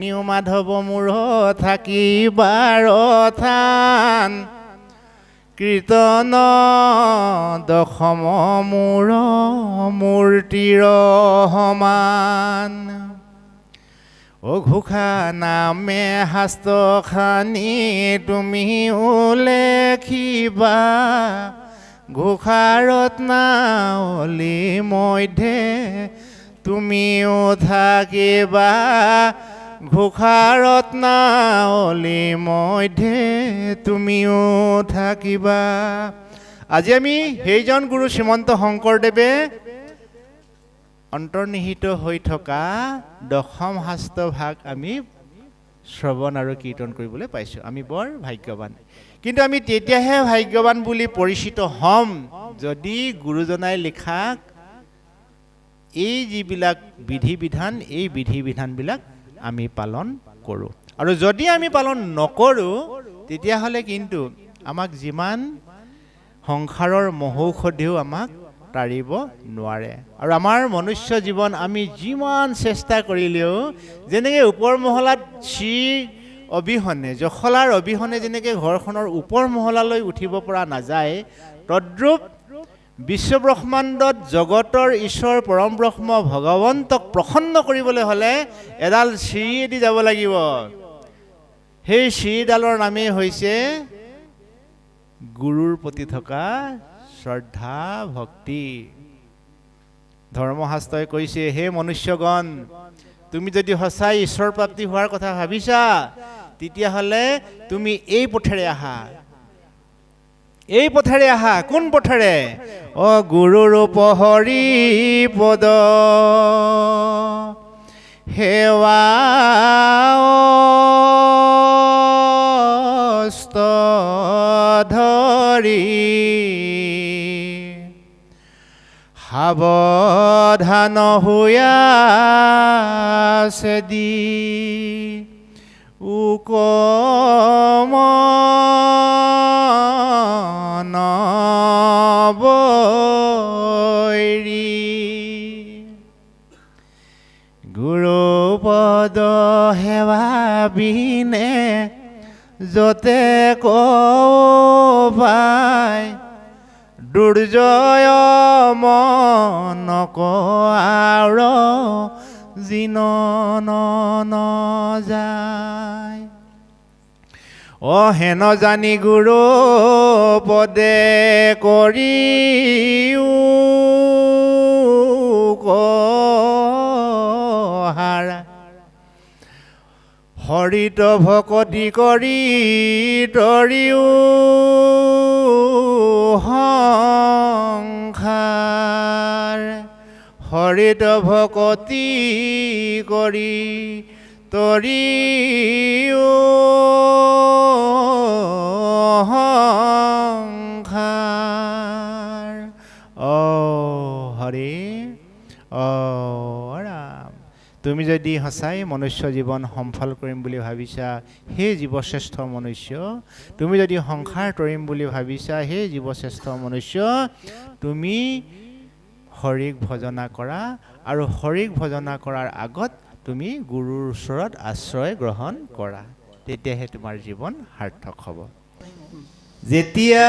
New Madhav মূৰ থাকিবাৰ থান কীৰ্তন দশম মূৰ মূৰ্তিৰ সমান অঘোষা নামে শাস্ত্ৰ খানি তুমি উল্লেখিবা ঘোষা ৰত্নাৱলী মধ্যে তুমিও থাকিবা ঘোষা ৰত্নাৱলী মধ্যে তুমিও থাকিবা। আজি আমি সেইজন গুৰু শ্ৰীমন্ত শংকৰদেৱে অন্তৰ্নিহিত হৈ থকা দশম শাস্ত্ৰ ভাগ আমি শ্ৰৱণ আৰু কীৰ্তন কৰিবলৈ পাইছোঁ। আমি বৰ ভাগ্যৱান, কিন্তু আমি তেতিয়াহে ভাগ্যৱান বুলি পৰিচিত হ'ম যদি গুৰুজনাই লিখা এই যিবিলাক বিধি বিধান এই বিধি বিধানবিলাক আমি পালন কৰোঁ। আৰু যদি আমি পালন নকৰোঁ তেতিয়াহ'লে কিন্তু আমাক যিমান সংসাৰৰ মহৌষধিও আমাক তাৰিব নোৱাৰে। আৰু আমাৰ মনুষ্য জীৱন আমি যিমান চেষ্টা কৰিলেও যেনেকৈ ওপৰ মহলাত অবিহনে জখলাৰ অবিহনে যেনেকৈ ঘৰখনৰ ওপৰ মহলালৈ উঠিব পৰা নাযায়, তদ্ৰূপ বিশ্বব্ৰহ্মাণ্ডত জগতৰ ঈশ্বৰ পৰম ব্ৰহ্ম ভগৱন্তক প্ৰসন্ন কৰিবলৈ হ'লে এডাল চিৰিয়েদি যাব লাগিব। সেই চিৰিডালৰ নামেই হৈছে গুৰুৰ প্ৰতি থকা শ্ৰদ্ধা ভক্তি। ধৰ্মশাস্ত্ৰই কৈছে, হে মনুষ্যগণ, তুমি যদি সঁচাই ঈশ্বৰ প্ৰাপ্তি হোৱাৰ কথা ভাবিছা তেতিয়াহ'লে তুমি এই পথেৰে আহা, এই পথেৰে আহা। কোন পথেৰে? গুৰুৰ উপহৰি পদ সেৱা ধৰি সাৱধান হৈয়াছে দি গুৰুপদ সেৱা বিনে যতে কবাই দুৰ্জয় মন কাৰ জিন যায়। হেন জানি গুৰু পদে কৰি হৰিত ভকতি কৰি তৰিও সংসাৰ হৰিত ভকতি কৰি তৰিও সংসাৰ। হৰি ৰাম। তুমি যদি সঁচাই মনুষ্য জীৱন সফল কৰিম বুলি ভাবিছা, সেই জীৱশ্ৰেষ্ঠ মনুষ্য, তুমি যদি সংসাৰ তৰিম বুলি ভাবিছা, সেই জীৱশ্ৰেষ্ঠ মনুষ্য, তুমি হৰিক ভজনা কৰা। আৰু হৰিক ভজনা কৰাৰ আগত তুমি গুৰুৰ ওচৰত আশ্ৰয় গ্ৰহণ কৰা, তেতিয়াহে তোমাৰ জীৱন সাৰ্থক হ'ব। যেতিয়া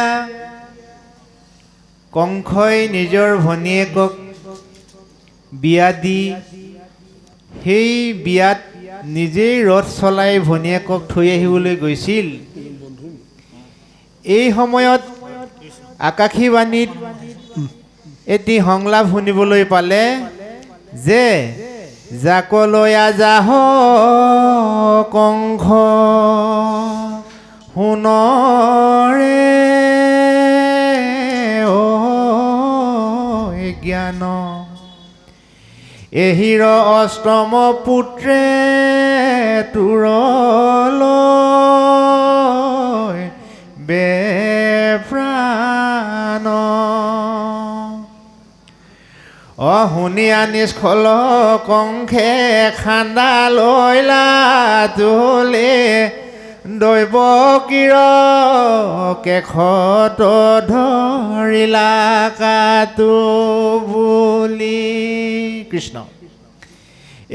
কংসই নিজৰ ভনীয়েকক বিয়া দি সেই বিয়াত নিজেই ৰথ চলাই ভনীয়েকক থৈ আহিবলৈ গৈছিল, এই সময়ত আকাশীবাণীত এটি সংলাপ শুনিবলৈ পালে যে যাকলৈ আজাহ কংস শুনৰে জ্ঞান এহিৰ অষ্টম পুত্ৰে তোৰলৈ বেপ্ৰাণ শুনিয়া নিষ্ফল কংসে খান্দা লৈলা তোলে দৈৱ কিৰ কেশত ধৰিলা কাটো বুলি। কৃষ্ণ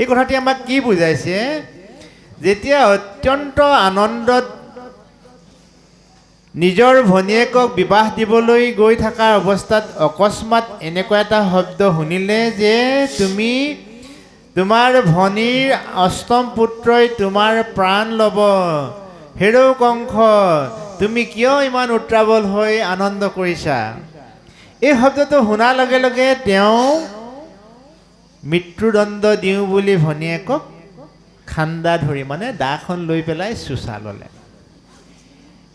এই কথাটি আমাক কি বুজাইছে যেতিয়া অত্যন্ত আনন্দত নিজৰ ভনীয়েকক বিবাহ দিবলৈ গৈ থকাৰ অৱস্থাত অকস্মাত এনেকুৱা এটা শব্দ শুনিলে যে তুমি তোমাৰ ভনীৰ অষ্টম পুত্ৰই তোমাৰ প্ৰাণ ল'ব, হেৰৌ কংস তুমি কিয় ইমান উত্ৰাৱল হৈ আনন্দ কৰিছা? এই শব্দটো শুনাৰ লগে লগে তেওঁ মৃত্যুদণ্ড দিওঁ বুলি ভনীয়েকক খান্দা ধৰি মানে দাখন লৈ পেলাই চোচা ল'লে।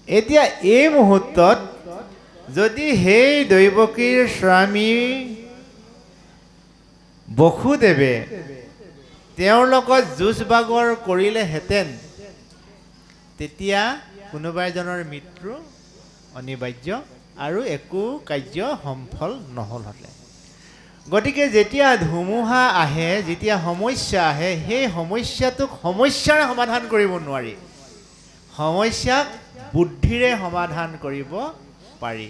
এতিয়া এই মুহূৰ্তত যদি সেই দৈৱকীৰ স্বামী বসুদেৱে তেওঁৰ লগত যুঁজ বাগৰ কৰিলেহেঁতেন, তেতিয়া কোনোবা এজনৰ মৃত্যু অনিবাৰ্য আৰু একো কাৰ্য সফল নহ'লহেঁতেন। গতিকে যেতিয়া ধুমুহা আহে, যেতিয়া সমস্যা আহে, সেই সমস্যাটোক সমস্যাৰে সমাধান কৰিব নোৱাৰি, সমস্যাক বুদ্ধিৰে সমাধান কৰিব পাৰি।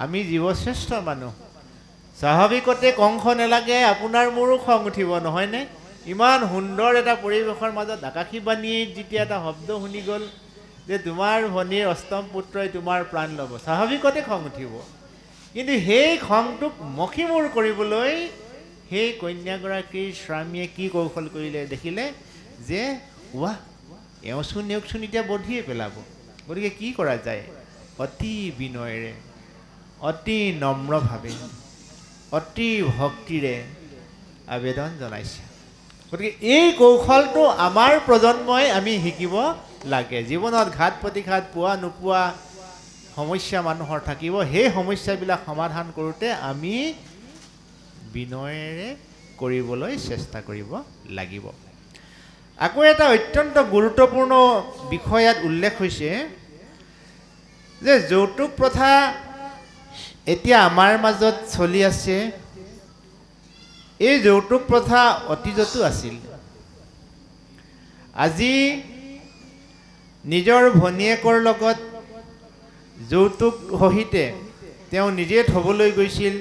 আমি জীৱশ্ৰেষ্ঠ মানুহ, স্বাভাৱিকতে কংস নালাগে আপোনাৰ মোৰো খং উঠিব নহয়নে? ইমান সুন্দৰ এটা পৰিৱেশৰ মাজত আকাশীবাণীত যেতিয়া এটা শব্দ শুনি গ'ল যে তোমাৰ ভনীৰ অষ্টম পুত্ৰই তোমাৰ প্ৰাণ ল'ব, স্বাভাৱিকতে খং উঠিব। কিন্তু সেই খংটোক মষিমূৰ কৰিবলৈ সেই কন্যাগৰাকীৰ স্বামীয়ে কি কৌশল কৰিলে দেখিলে যে ৱাহ, এওঁচোন এতিয়া বধিয়ে পেলাব। গতিকে কি কৰা যায়? অতি বিনয়েৰে, অতি নম্ৰভাৱে, অতি ভক্তিৰে আবেদন জনাইছে। গতিকে এই কৌশলটো আমাৰ প্ৰজন্মই আমি শিকিব লাগে। জীৱনত ঘাত প্ৰতিঘাত পোৱা নোপোৱা সমস্যা মানুহৰ থাকিব, সেই সমস্যাবিলাক সমাধান কৰোঁতে আমি বিনয়েৰে কৰিবলৈ চেষ্টা কৰিব লাগিব। আকৌ এটা অত্যন্ত গুৰুত্বপূৰ্ণ বিষয় ইয়াত উল্লেখ হৈছে যে যৌতুক প্ৰথা এতিয়া আমাৰ মাজত চলি আছে। এই যৌতুক প্ৰথা অতীজতো আছিল। আজি নিজৰ ভনীয়েকৰ লগত যৌতুক সহিতে তেওঁ নিজে থ'বলৈ গৈছিল।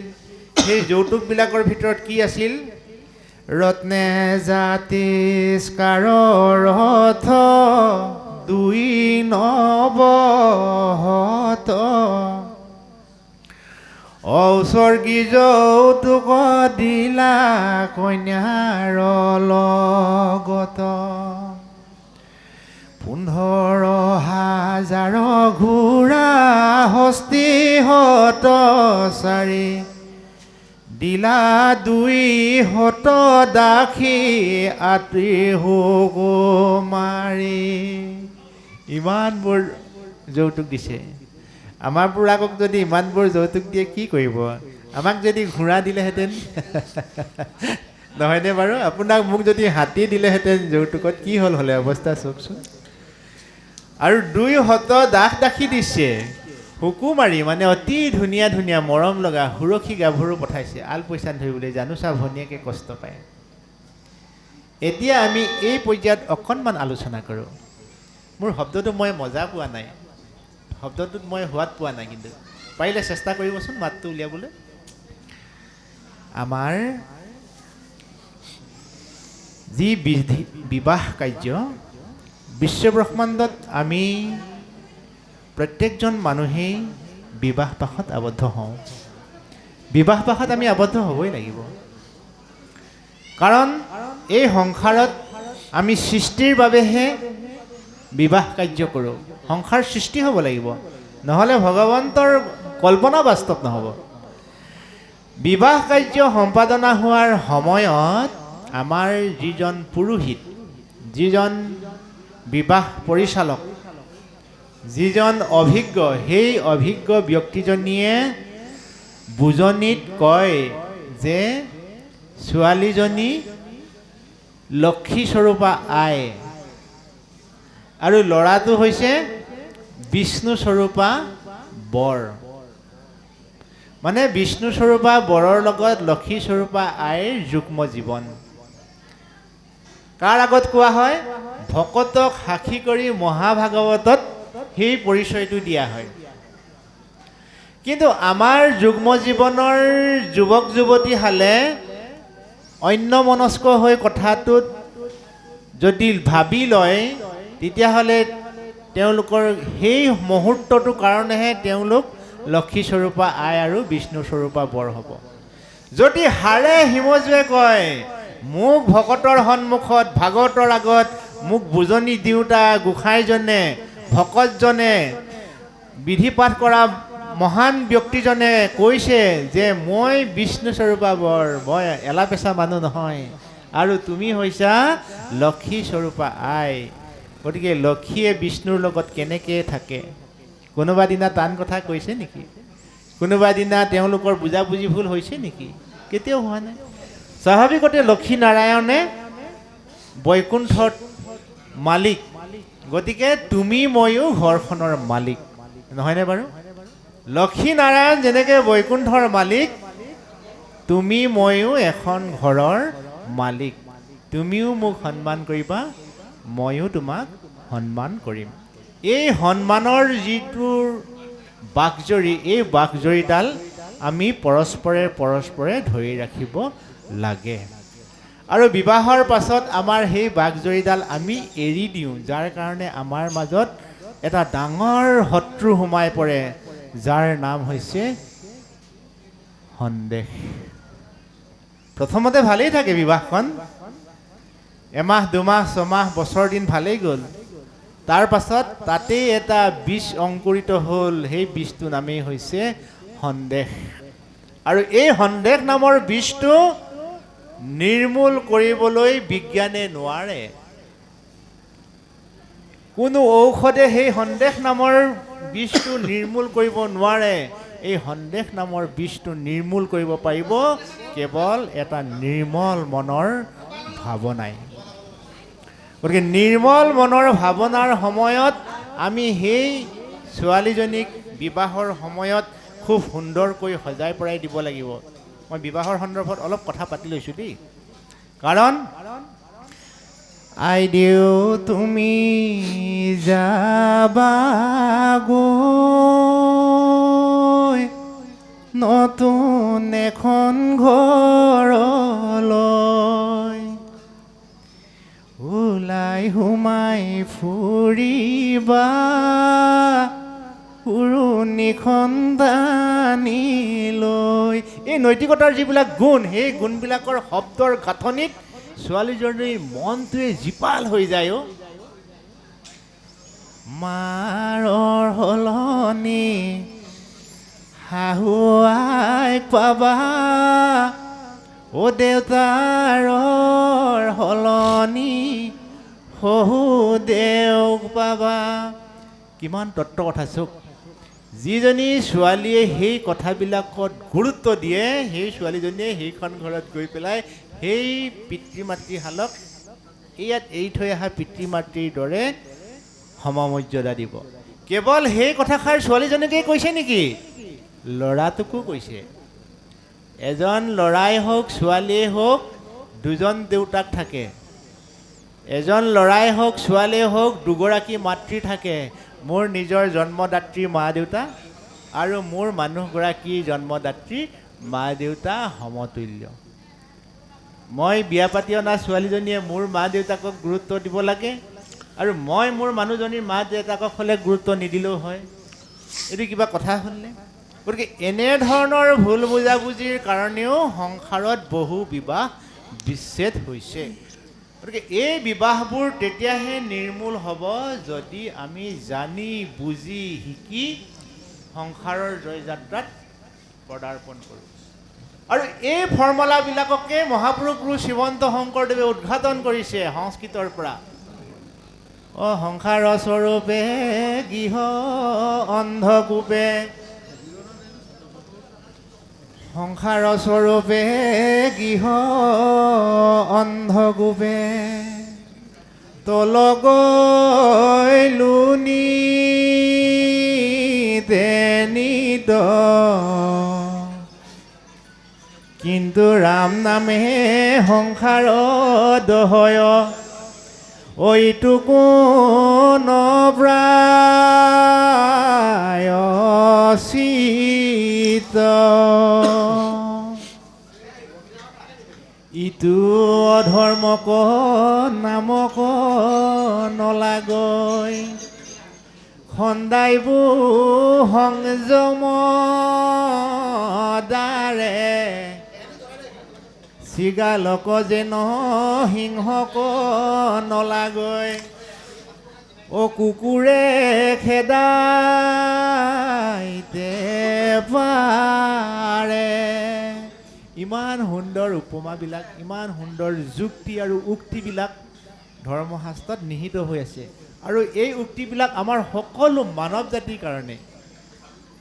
সেই যৌতুকবিলাকৰ ভিতৰত কি আছিল? ৰত্নে জাতিস্কাৰ ৰথ দুই নৱহত, ঔস্বৰ্গী যৌতুক দিলা কন্যাৰ লগত, 15,000 ঘোঁৰা হস্তিহত চাৰি, দিলা 200 দাসী আতি সুকুমাৰী। ইমানবোৰ যৌতুক দিছে। আমাৰ বুঢ়াকক যদি ইমানবোৰ যৌতুক দিয়ে কি কৰিব? আমাক যদি ঘোঁৰা দিলেহেঁতেন নহয়নে বাৰু? আপোনাক মোক যদি হাতী দিলেহেঁতেন যৌতুকত কি হ'লে অৱস্থা চাওকচোন। আৰু 200 দাস দাসী দিছে, সুকুমাৰী মানে অতি ধুনীয়া ধুনীয়া মৰম লগা সুৰক্ষী গাভৰু পঠাইছে আলপৈচান ধৰিবলৈ। জানোচা ভনীয়েকে কষ্ট পায়। এতিয়া আমি এই পৰ্যায়ত অকণমান আলোচনা কৰোঁ। মোৰ শব্দটো মই মজা পোৱা নাই, শব্দটোত মই সোৱাদ পোৱা নাই, কিন্তু পাৰিলে চেষ্টা কৰিবচোন মাতটো উলিয়াবলৈ। আমাৰ যি বিবাহ কাৰ্য বিশ্বব্ৰহ্মাণ্ডত আমি প্ৰত্যেকজন মানুহেই বিবাহ পাশত আবদ্ধ হওঁ। বিবাহ পাশত আমি আবদ্ধ হ'বই লাগিব, কাৰণ এই সংসাৰত আমি সৃষ্টিৰ বাবেহে বিবাহ কাৰ্য কৰোঁ। সংসাৰ সৃষ্টি হ'ব লাগিব, নহ'লে ভগৱন্তৰ কল্পনা বাস্তৱ নহ'ব। বিবাহ কাৰ্য সম্পাদনা হোৱাৰ সময়ত আমাৰ যিজন পুৰোহিত, যিজন বিবাহ পৰিচালক, যিজন অভিজ্ঞ, সেই অভিজ্ঞ ব্যক্তিজনীয়ে বুজনিত কয় যে ছোৱালীজনী লক্ষী স্বৰূপা আই আৰু ল'ৰাটো হৈছে বিষ্ণু স্বৰূপা বৰ। মানে বিষ্ণু স্বৰূপা বৰৰ লগত লক্ষী স্বৰূপা আইৰ যুগ্ম জীৱন। কাৰ আগত কোৱা হয়? ভকতক সাক্ষী কৰি মহাভাগৱতত সেই পৰিচয়টো দিয়া হয়। কিন্তু আমাৰ যুগ্ম জীৱনৰ যুৱক যুৱতীহালে অন্যমনস্ক হৈ কথাটোত যদি ভাবি লয় তেতিয়াহ'লে তেওঁলোকৰ সেই মুহূৰ্তটোৰ কাৰণেহে তেওঁলোক লক্ষী স্বৰূপা আই আৰু বিষ্ণু স্বৰূপা বৰ হ'ব। যদি হাড়ে হিমজুৱে কয় মোক ভকতৰ সন্মুখত ভাগৱতৰ আগত মোক বুজনি দিওঁতা গোসাঁইজনে ভকতজনে বিধি পাঠ কৰা মহান ব্যক্তিজনে কৈছে যে মই বিষ্ণু স্বৰূপা বৰ, মই এলাপেচা মানুহ নহয় আৰু তুমি হৈছা লক্ষী স্বৰূপা আই। গতিকে লক্ষীয়ে বিষ্ণুৰ লগত কেনেকৈ থাকে? কোনোবা দিনা টান কথা কৈছে নেকি? কোনোবা দিনা তেওঁলোকৰ বুজাবুজি ভুল হৈছে নেকি? কেতিয়াও হোৱা নাই। স্বাভাৱিকতে লক্ষী নাৰায়ণে বৈকুণ্ঠত মালিক, গতিকে তুমি ময়ো ঘৰখনৰ মালিক, নহয়নে বাৰু? লক্ষী নাৰায়ণ যেনেকৈ বৈকুণ্ঠৰ মালিক, তুমি ময়ো এখন ঘৰৰ মালিক। তুমিও মোক সন্মান কৰিবা, ময়ো তোমাক সন্মান কৰিম। এই সন্মানৰ যিটোৰ বাকজৰী, এই বাকজৰীডাল আমি পৰস্পৰে ধৰি ৰাখিব লাগে। আৰু বিবাহৰ পাছত আমাৰ সেই বাকজৰীডাল আমি এৰি দিওঁ, যাৰ কাৰণে আমাৰ মাজত এটা ডাঙৰ শত্ৰু সোমাই পৰে, যাৰ নাম হৈছে সন্দেহ। প্ৰথমতে ভালেই থাকে বিবাহখন, এমাহ দুমাহ ছমাহ বছৰ দিন ভালেই গ'ল। তাৰ পাছত তাতেই এটা বীজ অংকুৰিত হ'ল, সেই বীজটো নামেই হৈছে সন্দেহ। আৰু এই সন্দেহ নামৰ বীজটো নিৰ্মূল কৰিবলৈ বিজ্ঞানে নোৱাৰে। কোনো ঔষধে সেই সন্দেহ নামৰ বীজটো নিৰ্মূল কৰিব নোৱাৰে। এই সন্দেহ নামৰ বীজটো নিৰ্মূল কৰিব পাৰিব কেৱল এটা নিৰ্মল মনৰ ভাৱনাই। গতিকে নিৰ্মল মনৰ ভাৱনাৰ সময়ত আমি সেই ছোৱালীজনীক বিবাহৰ সময়ত খুব সুন্দৰকৈ সজাই পৰাই দিব লাগিব। মই বিবাহৰ সন্দৰ্ভত অলপ কথা পাতি লৈছোঁ দেই, কাৰণ আইদেউ তুমি যাবাগৈ নতুন এখন ঘৰলৈ, ওলাই সোমাই ফুৰিবা উৰুণিখন টানি লৈ। এই নৈতিকতাৰ যিবিলাক গুণ, সেই গুণবিলাকৰ শব্দৰ গাঁথনিত ছোৱালীজনীৰ মনটোৱে জীপাল হৈ যায়। মাৰৰ সলনি শাহু আইক পাবা, অ দেউতাৰৰ সলনি শহু দেউক পাবা। কিমান তত্ত্ব কথা চোক। যিজনী ছোৱালীয়ে সেই কথাবিলাকত গুৰুত্ব দিয়ে, সেই ছোৱালীজনীয়ে সেইখন ঘৰত গৈ পেলাই সেই পিতৃ মাতৃহালক ইয়াত এৰি থৈ অহা পিতৃ মাতৃৰ দৰে সমমৰ্যাদা দিব। কেৱল সেই কথাষাৰ ছোৱালীজনীকেই কৈছে নেকি? ল'ৰাটোকো কৈছে। এজন ল'ৰাই হওক ছোৱালীয়ে হওক দুজন দেউতাক থাকে, এজন ল'ৰাই হওক ছোৱালীয়ে হওক দুগৰাকী মাতৃ থাকে। মোৰ নিজৰ জন্মদাত্ৰী মা দেউতা আৰু মোৰ মানুহগৰাকীৰ জন্মদাত্ৰী মা দেউতা সমতুল্য। মই বিয়া পাতি অনা ছোৱালীজনীয়ে মোৰ মা দেউতাকক গুৰুত্ব দিব লাগে, আৰু মই মোৰ মানুহজনীৰ মা দেউতাকক হ'লে গুৰুত্ব নিদিলেও হয়। এইটো কিবা কথা হ'লনে? গতিকে এনেধৰণৰ ভুল বুজাবুজিৰ কাৰণেও সংসাৰত বহু বিবাহ বিচ্ছেদ হৈছে। গতিকে এই বিবাহবোৰ তেতিয়াহে নিৰ্মূল হ'ব যদি আমি জানি বুজি শিকি সংসাৰৰ জয়যাত্ৰাত পদাৰ্পণ কৰোঁ। আৰু এই ফৰ্মুলাবিলাককে মহাপুৰুষ গুৰু শ্ৰীমন্ত শংকৰদেৱে উদ্ঘাটন কৰিছে সংস্কৃতৰ পৰা। সংসাৰ স্বৰূপে গৃহ অন্ধকূপে, সংসাৰ স্বৰূপে গৃহ অন্ধকূপে, তলগৈলুনি তেনিত, কিন্তু ৰাম নামে সংসাৰত হয়, ঐটো কোন প্ৰায়চিত, ইটো ধৰ্মক নামক নলাগৈ খন্দাইবো সংযম দাৰে চিগালক যেন সিংহক নলাগৈ ও কুকুৰে খেদাইতে পাৰে। ইমান সুন্দৰ উপমাবিলাক, ইমান সুন্দৰ যুক্তি আৰু উক্তিবিলাক ধৰ্মশাস্ত্ৰত নিহিত হৈ আছে। আৰু এই উক্তিবিলাক আমাৰ সকলো মানৱ জাতিৰ কাৰণে,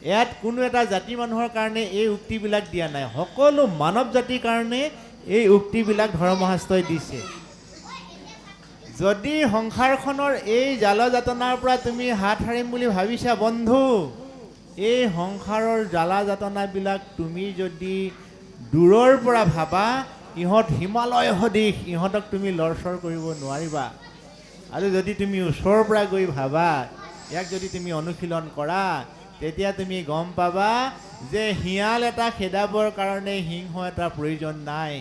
ইয়াত কোনো এটা জাতি মানুহৰ কাৰণে এই উক্তিবিলাক দিয়া নাই, সকলো মানৱ জাতিৰ কাৰণে এই উক্তিবিলাক ধৰ্মশাস্ত্ৰই দিছে। যদি সংসাৰখনৰ এই জাল যাতনাৰ পৰা তুমি হাত সাৰিম বুলি ভাবিছা বন্ধু, এই সংসাৰৰ জ্বালা যাতনাবিলাক তুমি যদি দূৰৰ পৰা ভাবা, ইহঁত হিমালয় সদৃশ, ইহঁতক তুমি লৰচৰ কৰিব নোৱাৰিবা। আৰু যদি তুমি ওচৰৰ পৰা গৈ ভাবা, ইয়াক যদি তুমি অনুশীলন কৰা, তেতিয়া তুমি গম পাবা যে শিয়াল এটা খেদাবৰ কাৰণে সিংহ এটা প্ৰয়োজন নাই।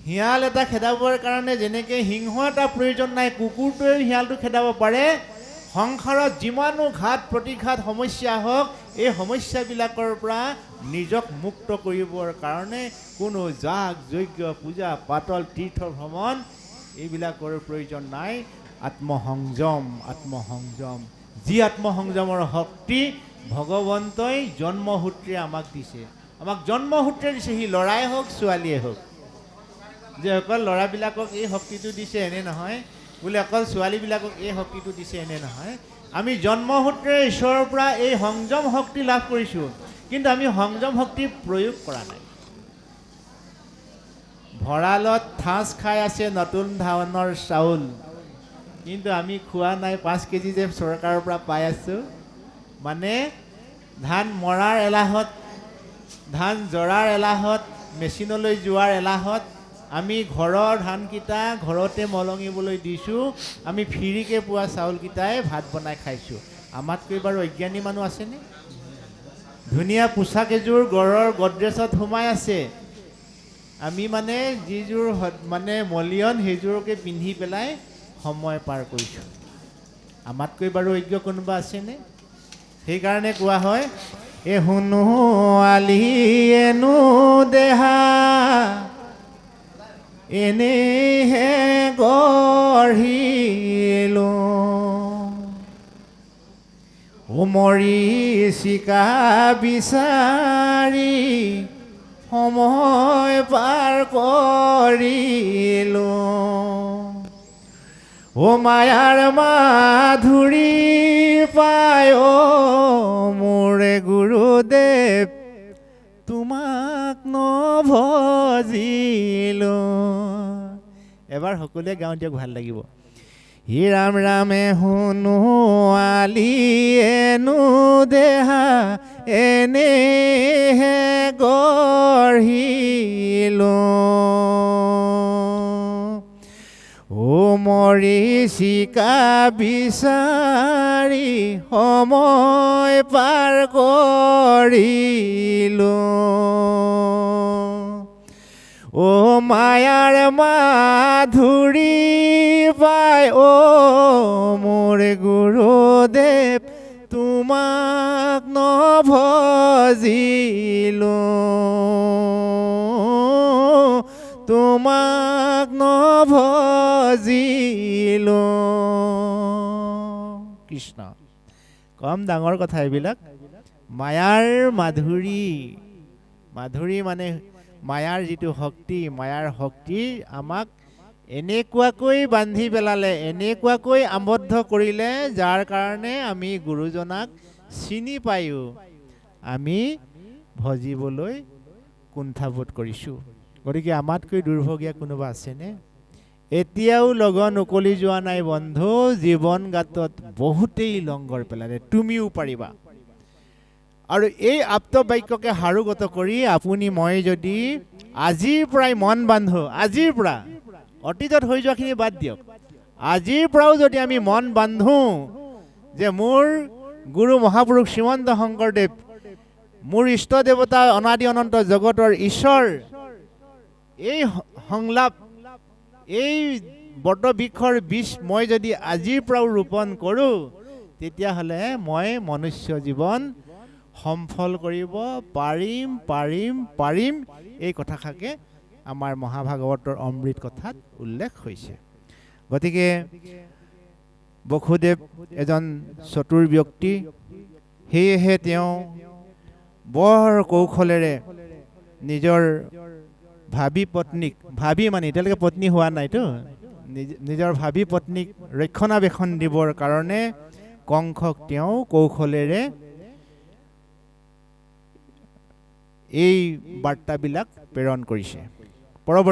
শিয়াল এটা খেদাবৰ কাৰণে যেনেকৈ সিংহ এটা প্ৰয়োজন নাই, কুকুৰটোৱেও শিয়ালটো খেদাব পাৰে। সংসাৰত যিমানো ঘাত প্ৰতিঘাত সমস্যা হওক, এই সমস্যাবিলাকৰ পৰা নিজক মুক্ত কৰিবৰ কাৰণে কোনো যাগ যজ্ঞ পূজা পাতল তীৰ্থ ভ্ৰমণ এইবিলাকৰ প্ৰয়োজন নাই। আত্মসংযম, আত্মসংযম, যি আত্মসংযমৰ শক্তি ভগৱন্তই জন্মসূত্ৰে আমাক দিছে, আমাক জন্মসূত্ৰে দিছে। সি ল'ৰাই হওক ছোৱালীয়ে হওক, যে অকল ল'ৰাবিলাকক এই শক্তিটো দিছে এনে নহয়, বোলে অকল ছোৱালীবিলাকক এই শক্তিটো দিছে এনে নহয়। আমি জন্মসূত্ৰে ঈশ্বৰৰ পৰা এই সংযম শক্তি লাভ কৰিছোঁ, কিন্তু আমি সংযম শক্তি প্ৰয়োগ কৰা নাই। ভঁৰালত ঠাঁচ খাই আছে নতুন ধানৰ চাউল, কিন্তু আমি খোৱা নাই 5 কেজি যে চৰকাৰৰ পৰা পাই আছোঁ। মানে ধান মৰাৰ এলাহত, ধান জৰাৰ এলাহত, মেচিনলৈ যোৱাৰ এলাহত আমি ঘৰৰ ধানকেইটা ঘৰতে মলঙিবলৈ দিছোঁ। আমি ফ্ৰীকৈ পোৱা চাউলকেইটাই ভাত বনাই খাইছোঁ। আমাতকৈ বাৰু অজ্ঞানী মানুহ আছেনে? ধুনীয়া পোচাক এযোৰ গড়ৰ গডৰেজত সোমাই আছে, আমি মানে যিযোৰ মানে মলিয়ন সেইযোৰকে পিন্ধি পেলাই সময় পাৰ কৰিছোঁ। আমাতকৈ বাৰু অজ্ঞ কোনোবা আছেনে? সেইকাৰণে কোৱা হয়, এ শুনো আলি এনো দেহা এনেহে গঢ়িলোঁ, উমৰি চিকা বিচাৰি সময় পাৰ কৰিলোঁ, ও মায়াৰ মাধুৰী পায় মোৰে গুৰুদেৱ তোমাক নভজিলোঁ। এবাৰ সকলোৱে গাওঁ দিয়ক, ভাল লাগিব। হি ৰাম ৰামে শুনো আলি এনো দেহা এনেহে গঢ়িলোঁ, ও মৰিচিকা বিচাৰি সময় পাৰ কৰিলোঁ, ও মায়াৰ মাধুৰী পাই মোৰ গুৰুদেৱ তোমাক নভজিলোঁ, তোমাক নভজিলোঁ। কৃষ্ণ, কম ডাঙৰ কথা এইবিলাক। মায়াৰ মাধুৰী, মাধুৰী মানে মায়াৰ যিটো শক্তি, মায়াৰ শক্তি আমাক এনেকুৱাকৈ বান্ধি পেলালে, এনেকুৱাকৈ আবদ্ধ কৰিলে, যাৰ কাৰণে আমি গুৰুজনাক চিনি পায়ো আমি ভজিবলৈ কুণ্ঠাবোধ কৰিছোঁ। গতিকে আমাতকৈ দুৰ্ভগীয়া কোনোবা আছেনে? এতিয়াও লগন উকলি যোৱা নাই বন্ধু, জীৱন গাঁতত বহুতেই লংগৰ পেলালে, তুমিও পাৰিবা। আৰু এই আপ্ত বাক্যকে সাৰোগত কৰি আপুনি মই যদি আজিৰ পৰাই মন বান্ধো, আজিৰ পৰা, অতীতত হৈ যোৱাখিনি বাদ দিয়ক, আজিৰ পৰাও যদি আমি মন বান্ধো যে মোৰ গুৰু মহাপুৰুষ শ্ৰীমন্ত শংকৰদেৱ মোৰ ইষ্ট দেৱতা, অনাদি অনন্ত জগতৰ ঈশ্বৰ, এই সংলাপ, এই বটবৃক্ষৰ বীজ মই যদি আজিৰ পৰাও ৰোপণ কৰোঁ, তেতিয়াহ'লে মই মনুষ্য জীৱন সফল কৰিব পাৰিম পাৰিম পাৰিম। এই কথাষাকে আমাৰ মহাভাগৱতৰ অমৃত কথাত উল্লেখ হৈছে। গতিকে বসুদেৱ এজন চতুৰ ব্যক্তি, সেয়েহে তেওঁ বৰ কৌশলেৰে নিজৰ ভাবী পত্নীক, ভাবী মানে এতিয়ালৈকে পত্নী হোৱা নাইতো, নিজৰ ভাবী পত্নীক ৰক্ষণাবেক্ষণ দিবৰ কাৰণে কংসক তেওঁ কৌশলেৰে এই বাৰ্তাবিলাক প্ৰেৰণ কৰিছে। পৰৱৰ্তী